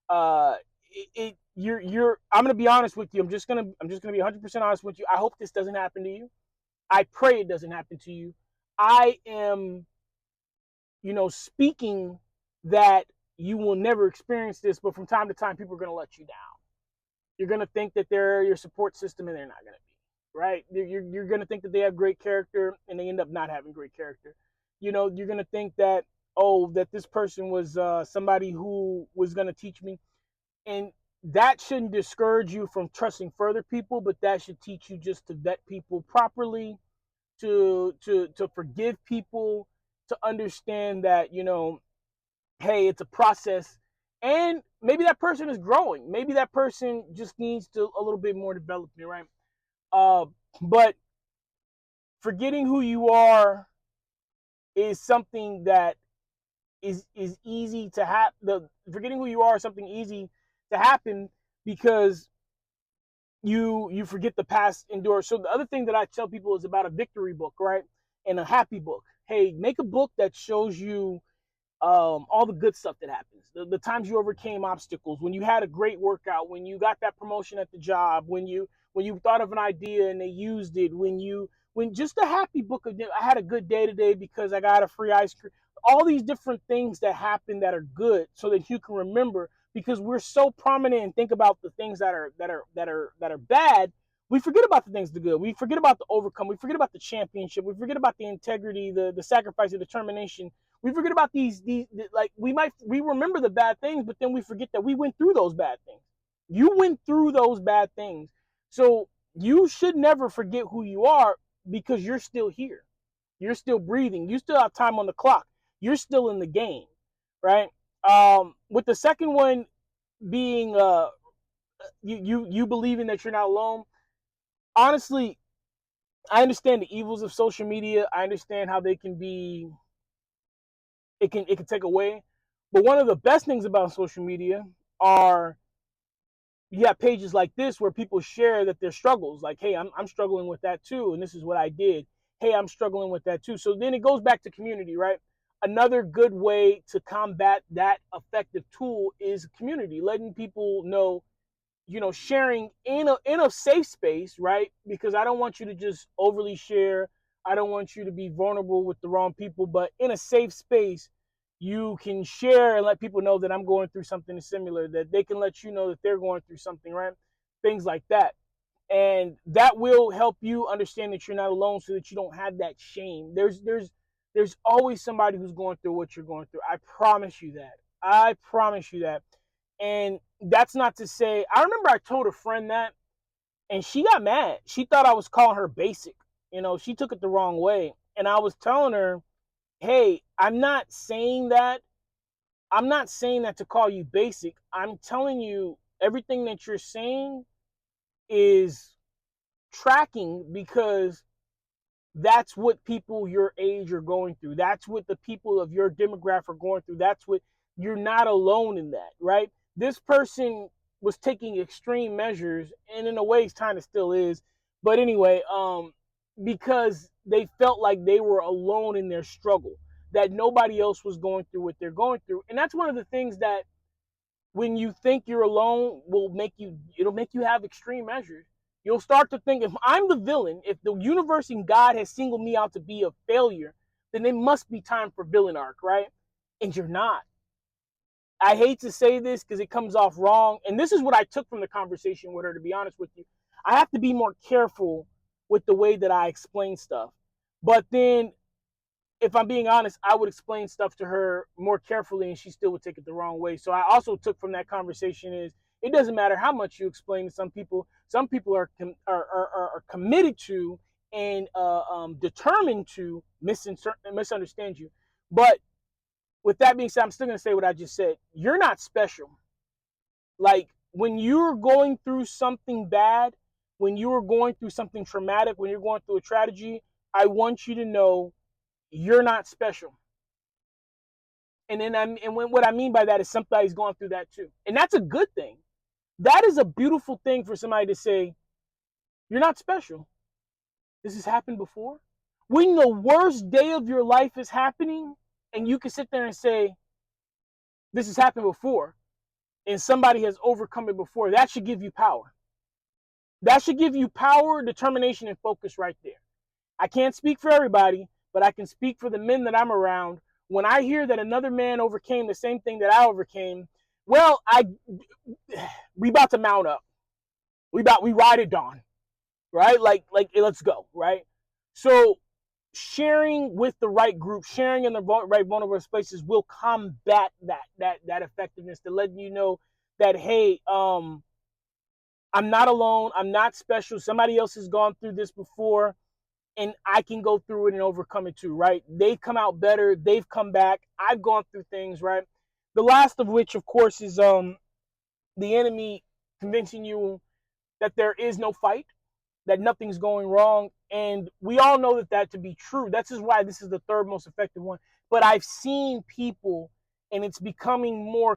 uh, you're. I'm gonna be honest with you. I'm just gonna be 100% honest with you. I hope this doesn't happen to you. I pray it doesn't happen to you. I am, speaking that you will never experience this, but from time to time, people are gonna let you down. You're gonna think that they're your support system, and they're not gonna be. Right? You're gonna think that they have great character, and they end up not having great character. You're gonna think that, oh, that this person was somebody who was gonna teach me, and that shouldn't discourage you from trusting further people, but that should teach you just to vet people properly, to forgive people, to understand that, hey, it's a process, and maybe that person is growing. Maybe that person just needs to a little bit more development, right? Uh, but forgetting who you are is something that is easy to have. The Forgetting who you are is something easy to happen because you forget the past endures. So the other thing that I tell people is about a victory book, right? And a happy book. Hey, make a book that shows you all the good stuff that happens, the times you overcame obstacles, when you had a great workout, when you got that promotion at the job, when you thought of an idea and they used it, when just a happy book of, I had a good day today because I got a free ice cream. All these different things that happen that are good, so that you can remember. Because we're so prominent and think about the things that are bad, we forget about the things that are good. We forget about the overcome. We forget about the championship. We forget about the integrity, the sacrifice, the determination. We forget about these like we remember the bad things, but then we forget that we went through those bad things. You went through those bad things. So you should never forget who you are, because you're still here. You're still breathing. You still have time on the clock. You're still in the game, right? With the second one being you believing that you're not alone. Honestly, I understand the evils of social media. I understand how they can be, it can take away. But one of the best things about social media are, you have pages like this where people share that their struggles, like, hey, I'm struggling with that too, and this is what I did. Hey, I'm struggling with that too. So then it goes back to community, right? Another good way to combat that effective tool is community, letting people know, sharing in a safe space, right? Because I don't want you to just overly share. I don't want you to be vulnerable with the wrong people, but in a safe space, you can share and let people know that I'm going through something similar, that they can let you know that they're going through something, right? Things like that. And that will help you understand that you're not alone, so that you don't have that shame. There's always somebody who's going through what you're going through. I promise you that. I promise you that. And that's not to say, I remember I told a friend that, and she got mad. She thought I was calling her basic. She took it the wrong way. And I was telling her, hey, I'm not saying that. I'm not saying that to call you basic. I'm telling you, everything that you're saying is tracking, because that's what people your age are going through. That's what the people of your demographic are going through. That's what, you're not alone in that, right? This person was taking extreme measures, and in a way, kind of still is. But anyway, because they felt like they were alone in their struggle, that nobody else was going through what they're going through. And that's one of the things that, when you think you're alone, it'll make you have extreme measures. You'll start to think, if I'm the villain, if the universe and God has singled me out to be a failure, then it must be time for villain arc, right? And you're not. I hate to say this because it comes off wrong, and this is what I took from the conversation with her, to be honest with you. I have to be more careful with the way that I explain stuff. But then, if I'm being honest, I would explain stuff to her more carefully, and she still would take it the wrong way. So I also took from that conversation is, it doesn't matter how much you explain to some people. Some people are committed to, and determined to misunderstand you. But with that being said, I'm still going to say what I just said. You're not special. Like, when you're going through something bad, when you're going through something traumatic, when you're going through a tragedy, I want you to know you're not special. What I mean by that is, somebody's going through that too, and that's a good thing. That is a beautiful thing for somebody to say, you're not special. This has happened before. When the worst day of your life is happening, and you can sit there and say, this has happened before. and somebody has overcome it before, that should give you power. That should give you power, determination, and focus right there. I can't speak for everybody, but I can speak for the men that I'm around. When I hear that another man overcame the same thing that I overcame, well, we about to mount up. We ride it on, right? Like let's go, right? So sharing with the right group, sharing in the right vulnerable spaces will combat that effectiveness to let you know that, hey, I'm not alone. I'm not special. Somebody else has gone through this before, and I can go through it and overcome it too, right? They've come out better. They've come back. I've gone through things, right? The last of which, of course, is the enemy convincing you that there is no fight, that nothing's going wrong. And we all know that to be true. That's just why this is the third most effective one. But I've seen people, and it's becoming more